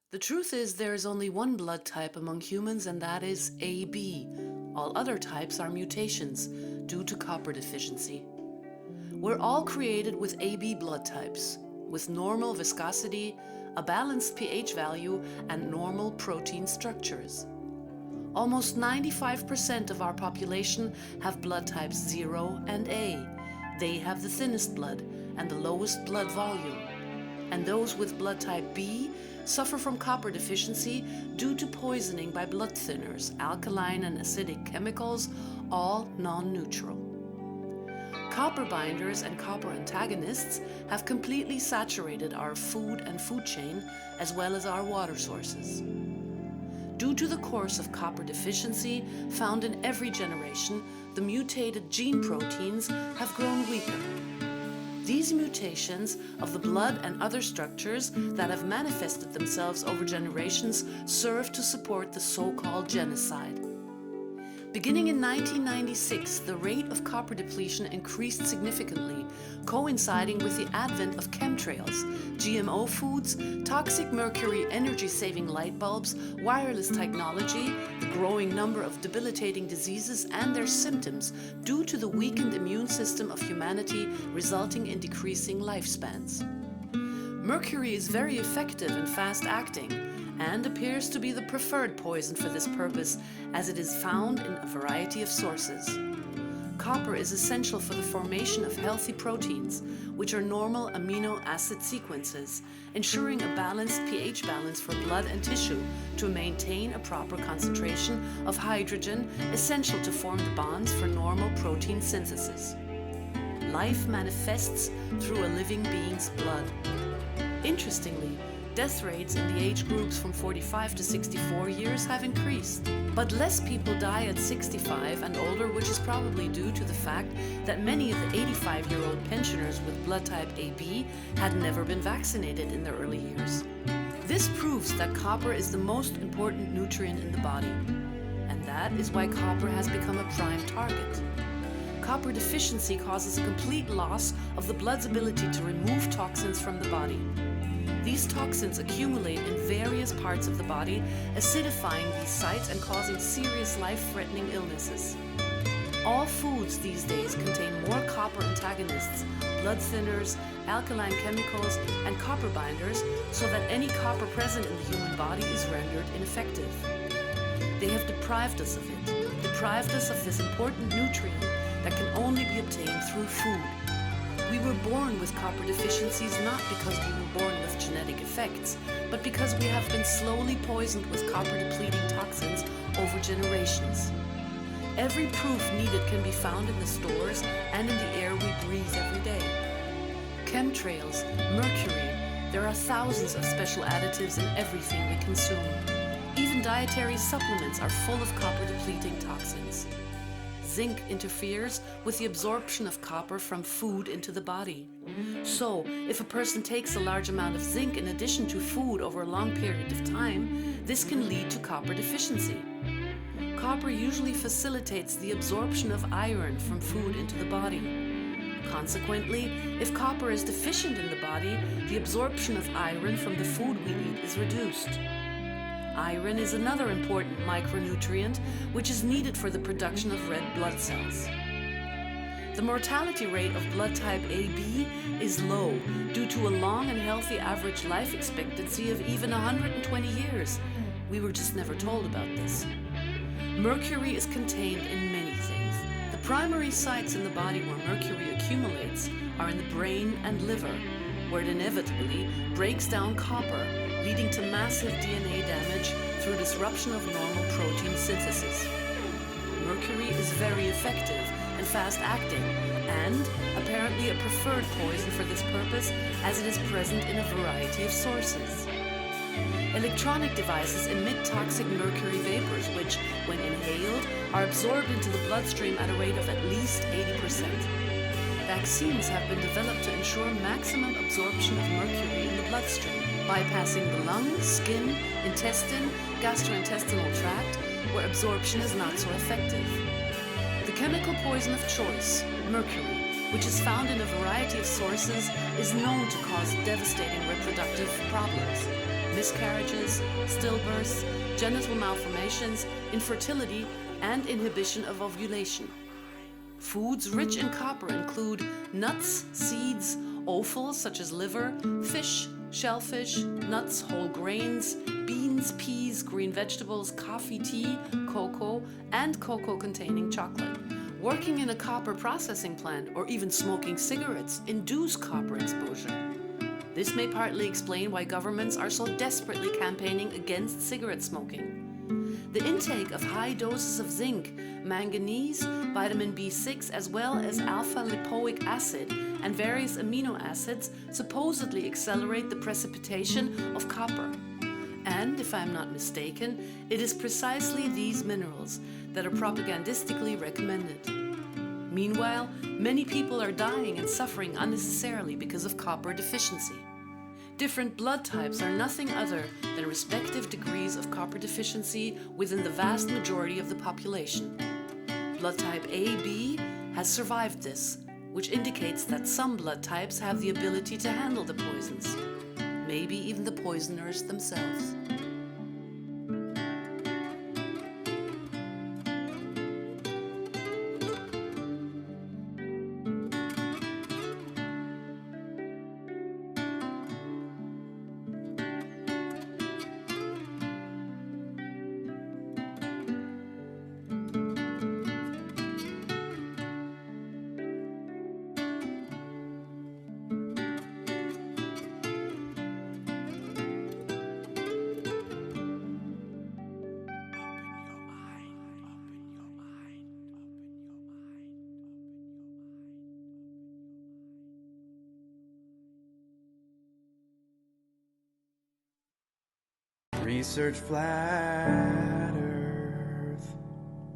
The truth is there is only one blood type among humans, and that is AB. All other types are mutations due to copper deficiency. We're all created with AB blood types, with normal viscosity, a balanced pH value, and normal protein structures. Almost 95% of our population have blood types 0 and A. They have the thinnest blood and the lowest blood volume. And those with blood type B suffer from copper deficiency due to poisoning by blood thinners, alkaline and acidic chemicals, all non-neutral. Copper binders and copper antagonists have completely saturated our food and food chain, as well as our water sources. Due to the course of copper deficiency found in every generation, the mutated gene proteins have grown weaker. These mutations of the blood and other structures that have manifested themselves over generations serve to support the so-called genocide. Beginning in 1996, the rate of copper depletion increased significantly, coinciding with the advent of chemtrails, GMO foods, toxic mercury energy-saving light bulbs, wireless technology, the growing number of debilitating diseases and their symptoms due to the weakened immune system of humanity, resulting in decreasing lifespans. Mercury is very effective and fast-acting, and appears to be the preferred poison for this purpose, as it is found in a variety of sources. Copper is essential for the formation of healthy proteins, which are normal amino acid sequences, ensuring a balanced pH balance for blood and tissue to maintain a proper concentration of hydrogen essential to form the bonds for normal protein synthesis. Life manifests through a living being's blood. Interestingly, death rates in the age groups from 45 to 64 years have increased. But less people die at 65 and older, which is probably due to the fact that many of the 85-year-old pensioners with blood type AB had never been vaccinated in their early years. This proves that copper is the most important nutrient in the body, and that is why copper has become a prime target. Copper deficiency causes a complete loss of the blood's ability to remove toxins from the body. These toxins accumulate in various parts of the body, acidifying these sites and causing serious life-threatening illnesses. All foods these days contain more copper antagonists, blood thinners, alkaline chemicals, and copper binders, so that any copper present in the human body is rendered ineffective. They have deprived us of it, deprived us of this important nutrient that can only be obtained through food. We were born with copper deficiencies not because we were born with genetic effects, but because we have been slowly poisoned with copper-depleting toxins over generations. Every proof needed can be found in the stores and in the air we breathe every day. Chemtrails, mercury, there are thousands of special additives in everything we consume. Even dietary supplements are full of copper-depleting toxins. Zinc interferes with the absorption of copper from food into the body. So, if a person takes a large amount of zinc in addition to food over a long period of time, this can lead to copper deficiency. Copper usually facilitates the absorption of iron from food into the body. Consequently, if copper is deficient in the body, the absorption of iron from the food we eat is reduced. Iron is another important micronutrient which is needed for the production of red blood cells. The mortality rate of blood type AB is low due to a long and healthy average life expectancy of even 120 years. We were just never told about this. Mercury is contained in many things. The primary sites in the body where mercury accumulates are in the brain and liver, where it inevitably breaks down copper, leading to massive DNA damage through disruption of normal protein synthesis. Mercury is very effective and fast-acting, and apparently a preferred poison for this purpose, as it is present in a variety of sources. Electronic devices emit toxic mercury vapors, which, when inhaled, are absorbed into the bloodstream at a rate of at least 80%. Vaccines have been developed to ensure maximum absorption of mercury in the bloodstream, bypassing the lung, skin, intestine, gastrointestinal tract, where absorption is not so effective. The chemical poison of choice, mercury, which is found in a variety of sources, is known to cause devastating reproductive problems. miscarriages, stillbirths, genital malformations, infertility, and inhibition of ovulation. Foods rich in copper include nuts, seeds, offals such as liver, fish, shellfish, nuts, whole grains, beans, peas, green vegetables, coffee, tea, cocoa, and cocoa-containing chocolate. Working in a copper processing plant or even smoking cigarettes induce copper exposure. This may partly explain why governments are so desperately campaigning against cigarette smoking. The intake of high doses of zinc, manganese, vitamin B6, as well as alpha-lipoic acid and various amino acids supposedly accelerate the precipitation of copper. And, if I'm not mistaken, it is precisely these minerals that are propagandistically recommended. Meanwhile, many people are dying and suffering unnecessarily because of copper deficiency. Different blood types are nothing other than respective degrees of copper deficiency within the vast majority of the population. Blood type AB has survived this, which indicates that some blood types have the ability to handle the poisons, maybe even the poisoners themselves. Research flash.